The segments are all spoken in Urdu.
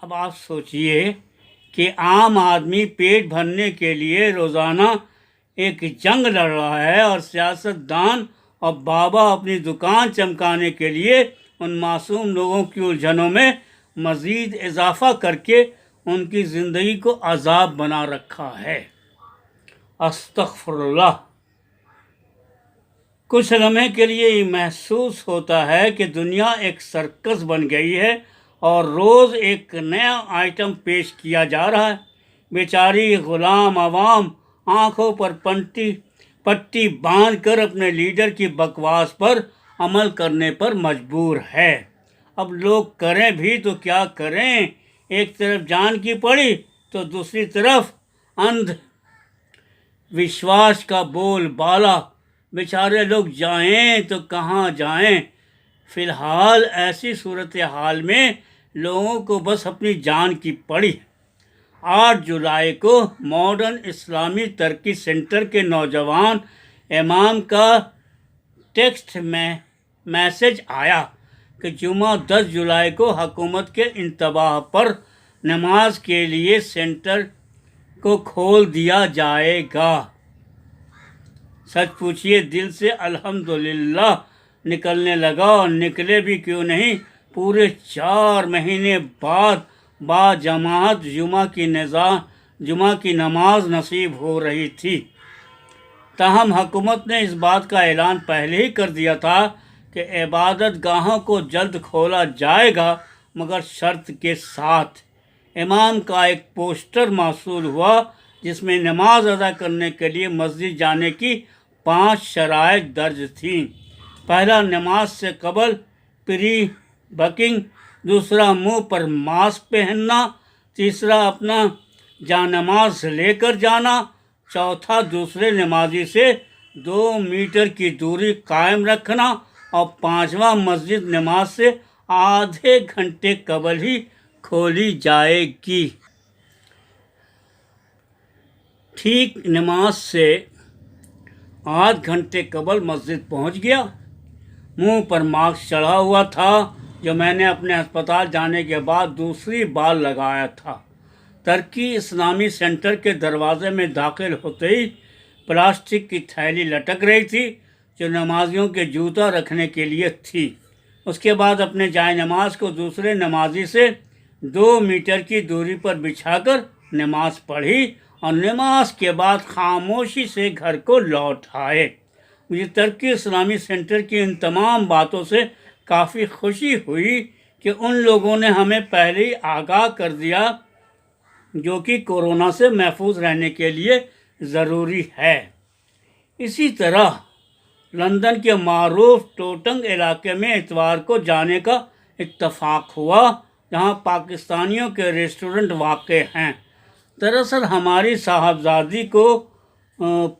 اب آپ سوچئے کہ عام آدمی پیٹ بھرنے کے لیے روزانہ ایک جنگ لڑ رہا ہے، اور سیاست دان اور بابا اپنی دکان چمکانے کے لیے ان معصوم لوگوں کی الجھنوں میں مزید اضافہ کر کے ان کی زندگی کو عذاب بنا رکھا ہے۔ استغفر اللہ۔ کچھ لمحے کے لیے یہ محسوس ہوتا ہے کہ دنیا ایک سرکس بن گئی ہے اور روز ایک نیا آئٹم پیش کیا جا رہا ہے۔ بیچاری غلام عوام آنکھوں پر پٹی باندھ کر اپنے لیڈر کی بکواس پر عمل کرنے پر مجبور ہے۔ اب لوگ کریں بھی تو کیا کریں؟ ایک طرف جان کی پڑی تو دوسری طرف اندھ وشواس کا بول بالا۔ بیچارے لوگ جائیں تو کہاں جائیں؟ فی الحال ایسی صورتحال میں لوگوں کو بس اپنی جان کی پڑی۔ 8 جولائی کو ماڈرن اسلامی ترقی سینٹر کے نوجوان امام کا ٹیکسٹ میں میسج آیا کہ جمعہ 10 جولائی کو حکومت کے انتباہ پر نماز کے لیے سینٹر کو کھول دیا جائے گا۔ سچ پوچھئے دل سے الحمدللہ نکلنے لگا، اور نکلے بھی کیوں نہیں، پورے 4 مہینے بعد باجماعت جمعہ کی نماز نصیب ہو رہی تھی۔ تاہم حکومت نے اس بات کا اعلان پہلے ہی کر دیا تھا کہ عبادت گاہوں کو جلد کھولا جائے گا، مگر شرط کے ساتھ۔ امام کا ایک پوسٹر موصول ہوا جس میں نماز ادا کرنے کے لیے مسجد جانے کی 5 شرائط درج تھیں۔ پہلا، نماز سے قبل پری بکنگ۔ دوسرا، منہ پر ماسک پہننا۔ تیسرا، اپنا جانماز لے کر جانا۔ چوتھا، دوسرے نمازی سے 2 میٹر کی دوری قائم رکھنا۔ اور 5واں، مسجد نماز سے آدھے گھنٹے قبل ہی کھولی جائے گی۔ ٹھیک نماز سے آدھ گھنٹے قبل مسجد پہنچ گیا۔ منہ پر ماسک چڑھا ہوا تھا جو میں نے اپنے ہسپتال جانے کے بعد دوسری بار لگایا تھا۔ ترقی اسلامی سینٹر کے دروازے میں داخل ہوتے ہی پلاسٹک کی تھیلی لٹک رہی تھی جو نمازیوں کے جوتا رکھنے کے لیے تھی۔ اس کے بعد اپنے جائے نماز کو دوسرے نمازی سے 2 میٹر کی دوری پر بچھا کر نماز پڑھی، اور نماز کے بعد خاموشی سے گھر کو لوٹ آئے۔ مجھے ترقی اسلامی سینٹر کی ان تمام باتوں سے کافی خوشی ہوئی کہ ان لوگوں نے ہمیں پہلے ہی آگاہ کر دیا، جو کہ کورونا سے محفوظ رہنے کے لیے ضروری ہے۔ اسی طرح لندن کے معروف ٹوٹنگ علاقے میں اتوار کو جانے کا اتفاق ہوا، جہاں پاکستانیوں کے ریسٹورنٹ واقع ہیں۔ دراصل ہماری صاحبزادی کو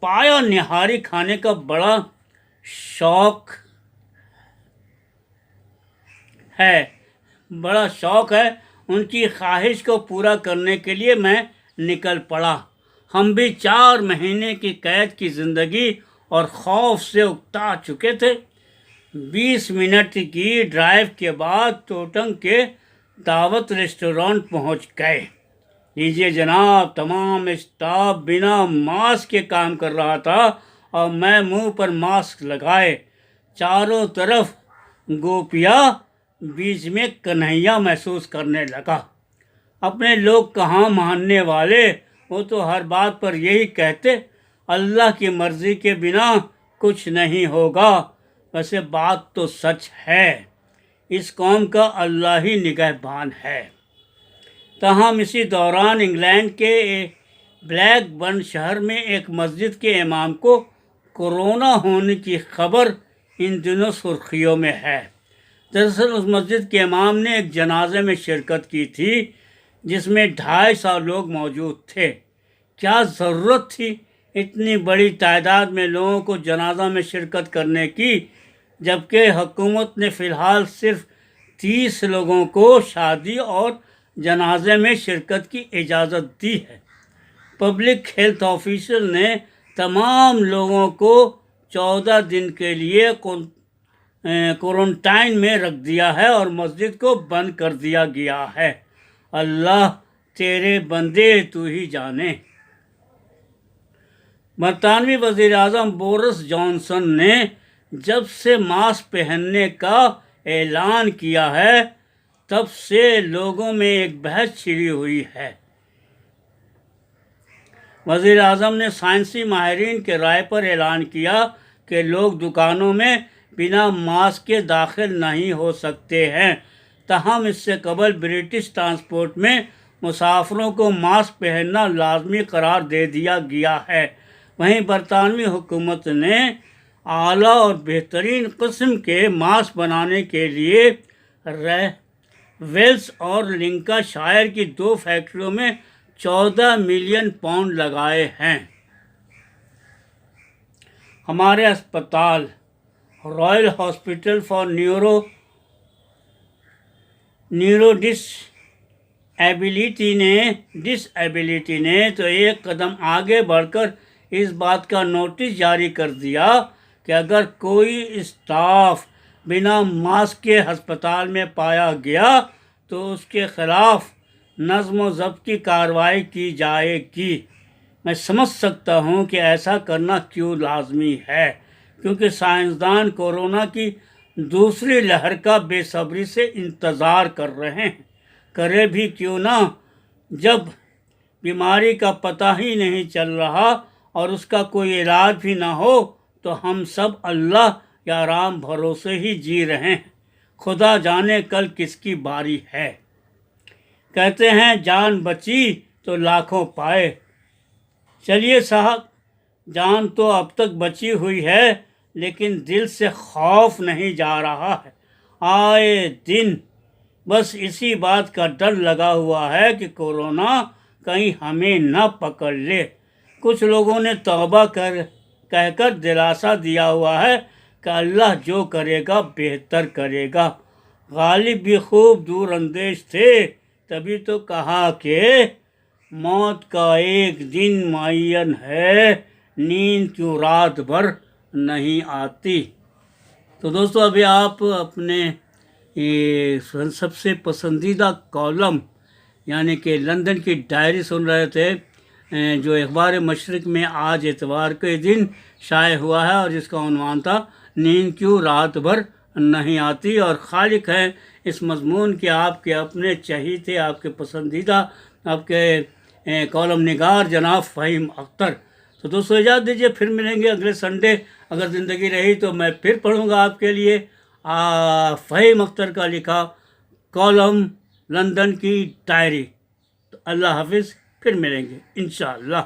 پایا نہاری کھانے کا بڑا شوق ہے۔ ان کی خواہش کو پورا کرنے کے لیے میں نکل پڑا۔ ہم بھی 4 مہینے کی قید کی زندگی اور خوف سے اکتا چکے تھے۔ 20 منٹ کی ڈرائیو کے بعد ٹوٹنگ کے دعوت ریسٹورانٹ پہنچ گئے۔ لیجیے جناب، تمام اسٹاف بنا ماسک کے کام کر رہا تھا، اور میں منہ پر ماسک لگائے چاروں طرف گوپیا، بیچ میں کنہیا محسوس کرنے لگا۔ اپنے لوگ کہاں ماننے والے، وہ تو ہر بات پر یہی کہتے، اللہ کی مرضی کے بنا کچھ نہیں ہوگا۔ ویسے بات تو سچ ہے، اس قوم کا اللہ ہی نگہبان ہے۔ تاہم اسی دوران انگلینڈ کے بلیک برن شہر میں ایک مسجد کے امام کو کورونا ہونے کی خبر ان دنوں سرخیوں میں ہے۔ دراصل اس مسجد کے امام نے ایک جنازے میں شرکت کی تھی جس میں 250 لوگ موجود تھے۔ کیا ضرورت تھی اتنی بڑی تعداد میں لوگوں کو جنازہ میں شرکت کرنے کی، جبکہ حکومت نے فی الحال صرف 30 لوگوں کو شادی اور جنازے میں شرکت کی اجازت دی ہے۔ پبلک ہیلتھ آفیسر نے تمام لوگوں کو 14 دن کے لیے کوارنٹائن میں رکھ دیا ہے، اور مسجد کو بند کر دیا گیا ہے۔ اللہ تیرے بندے تو ہی جانے۔ برطانوی وزیر اعظم بورس جانسن نے جب سے ماسک پہننے کا اعلان کیا ہے تب سے لوگوں میں ایک بحث چھڑی ہوئی ہے۔ وزیر اعظم نے سائنسی ماہرین کے رائے پر اعلان کیا کہ لوگ دکانوں میں بنا ماسک کے داخل نہیں ہو سکتے ہیں، تاہم اس سے قبل برٹش ٹرانسپورٹ میں مسافروں کو ماسک پہننا لازمی قرار دے دیا گیا ہے۔ وہیں برطانوی حکومت نے اعلیٰ اور بہترین قسم کے ماسک بنانے کے لیے ویلس اور لنکا شائر کی 2 فیکٹریوں میں 14 ملین پاؤنڈ لگائے ہیں۔ ہمارے اسپتال Royal Hospital for Neuro Disability نے تو ایک قدم آگے بڑھ کر اس بات کا نوٹس جاری کر دیا کہ اگر کوئی اسٹاف بنا ماسک کے ہسپتال میں پایا گیا تو اس کے خلاف نظم و ضبط کی کارروائی کی جائے گی۔ میں سمجھ سکتا ہوں کہ ایسا کرنا کیوں لازمی ہے، کیونکہ سائنسدان کورونا کی دوسری لہر کا بے صبری سے انتظار کر رہے ہیں۔ کرے بھی کیوں نہ، جب بیماری کا پتہ ہی نہیں چل رہا اور اس کا کوئی علاج بھی نہ ہو تو ہم سب اللہ یا رام بھروسے ہی جی رہے ہیں۔ خدا جانے کل کس کی باری ہے۔ کہتے ہیں جان بچی تو لاکھوں پائے۔ چلیے صاحب، جان تو اب تک بچی ہوئی ہے لیکن دل سے خوف نہیں جا رہا ہے۔ آئے دن بس اسی بات کا ڈر لگا ہوا ہے کہ کورونا کہیں ہمیں نہ پکڑ لے۔ کچھ لوگوں نے توبہ کہہ کر دلاسا دیا ہوا ہے کہ اللہ جو کرے گا بہتر کرے گا۔ غالب بھی خوب دور اندیش تھے، تبھی تو کہا کہ موت کا ایک دن معین ہے، نیند کیوں رات بھر نہیں آتی۔ تو دوستو، ابھی آپ اپنے سب سے پسندیدہ کالم یعنی کہ لندن کی ڈائری سن رہے تھے، جو اخبار مشرق میں آج اتوار کے دن شائع ہوا ہے اور جس کا عنوان تھا نیند کیوں رات بھر نہیں آتی، اور خالق ہیں اس مضمون کے آپ کے اپنے چہیتے، آپ کے پسندیدہ، آپ کے کالم نگار جناب فہیم اختر۔ تو دوستو اجازت دیجیے، پھر ملیں گے اگلے سنڈے، اگر زندگی رہی تو میں پھر پڑھوں گا آپ کے لیے فہیم اختر کا لکھا کالم لندن کی ڈائری۔ تو اللہ حافظ، پھر ملیں گے انشاءاللہ۔